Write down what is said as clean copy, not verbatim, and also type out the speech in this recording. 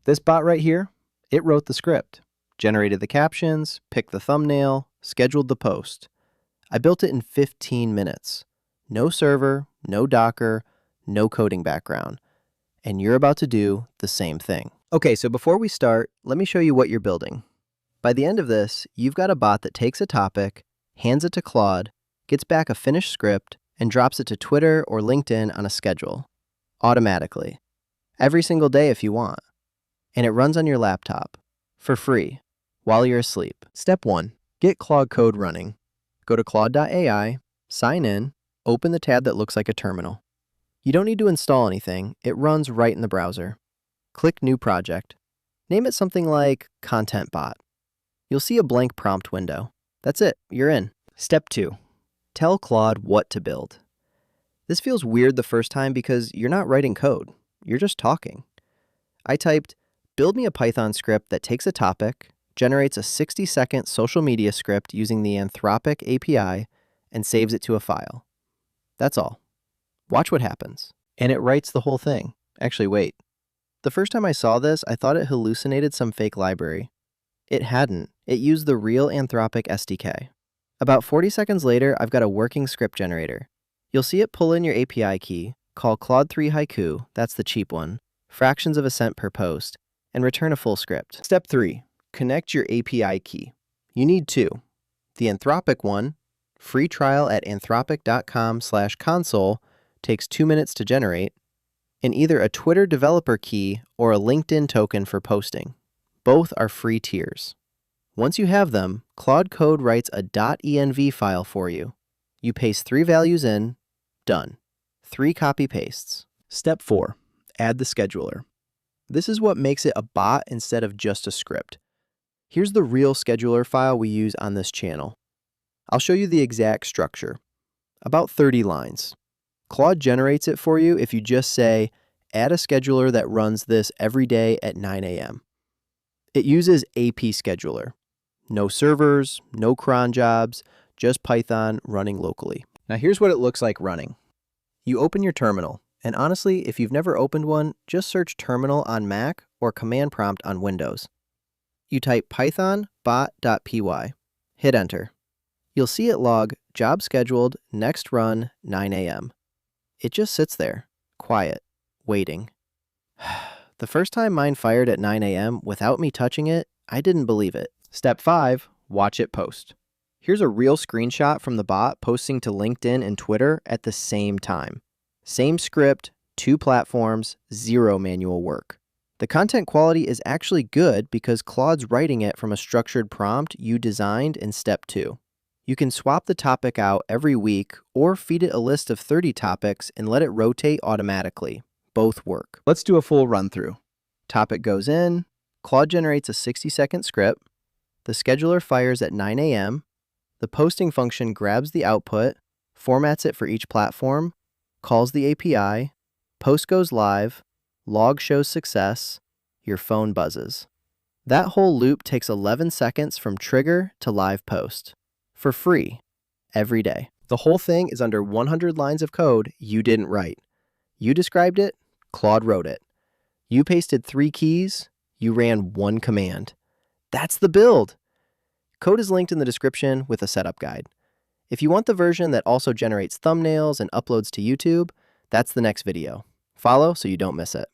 This bot right here, it wrote the script, generated the captions, picked the thumbnail, scheduled the post. I built it in 15 minutes. No server, no Docker, no coding background. And you're about to do the same thing. Okay, so before we start, let me show you what you're building. By the end of this, you've got a bot that takes a topic, hands it to Claude, gets back a finished script, and drops it to Twitter or LinkedIn on a schedule, automatically, every single day if you want. And it runs on your laptop, for free, while you're asleep. Step 1, get Claude Code running. Go to claude.ai, sign in, open the tab that looks like a terminal. You don't need to install anything, it runs right in the browser. Click New Project. Name it something like Content Bot. You'll see a blank prompt window. That's it, you're in. Step 2, tell Claude what to build. This feels weird the first time because you're not writing code, you're just talking. I typed, build me a Python script that takes a topic, generates a 60-second social media script using the Anthropic API, and saves it to a file. That's all. Watch what happens. And it writes the whole thing. Actually, wait. The first time I saw this, I thought it hallucinated some fake library. It hadn't. It used the real Anthropic SDK. About 40 seconds later, I've got a working script generator. You'll see it pull in your API key, call Claude 3 Haiku, that's the cheap one, fractions of a cent per post, and return a full script. Step 3, connect your API key. You need two. The Anthropic one, free trial at anthropic.com/console, takes 2 minutes to generate, and either a Twitter developer key or a LinkedIn token for posting. Both are free tiers. Once you have them, Claude Code writes a .env file for you. You paste 3 values in, done. 3 copy pastes. Step 4, add the scheduler. This is what makes it a bot instead of just a script. Here's the real scheduler file we use on this channel. I'll show you the exact structure. About 30 lines. Claude generates it for you if you just say, add a scheduler that runs this every day at 9 a.m. It uses AP Scheduler. No servers, no cron jobs, just Python running locally. Now here's what it looks like running. You open your terminal, and honestly, if you've never opened one, just search terminal on Mac or command prompt on Windows. You type python bot.py, hit enter. You'll see it log job scheduled, next run, 9 a.m. It just sits there, quiet, waiting. The first time mine fired at 9 a.m. without me touching it, I didn't believe it. Step 5, watch it post. Here's a real screenshot from the bot posting to LinkedIn and Twitter at the same time. Same script, 2 platforms, 0 manual work. The content quality is actually good because Claude's writing it from a structured prompt you designed in step 2. You can swap the topic out every week or feed it a list of 30 topics and let it rotate automatically. Both work. Let's do a full run through. Topic goes in, Claude generates a 60-second script, the scheduler fires at 9 a.m., the posting function grabs the output, formats it for each platform, calls the API, post goes live, log shows success, your phone buzzes. That whole loop takes 11 seconds from trigger to live post. For free, every day. The whole thing is under 100 lines of code you didn't write. You described it, Claude wrote it. You pasted 3 keys, you ran 1 command. That's the build. Code is linked in the description with a setup guide. If you want the version that also generates thumbnails and uploads to YouTube, that's the next video. Follow so you don't miss it.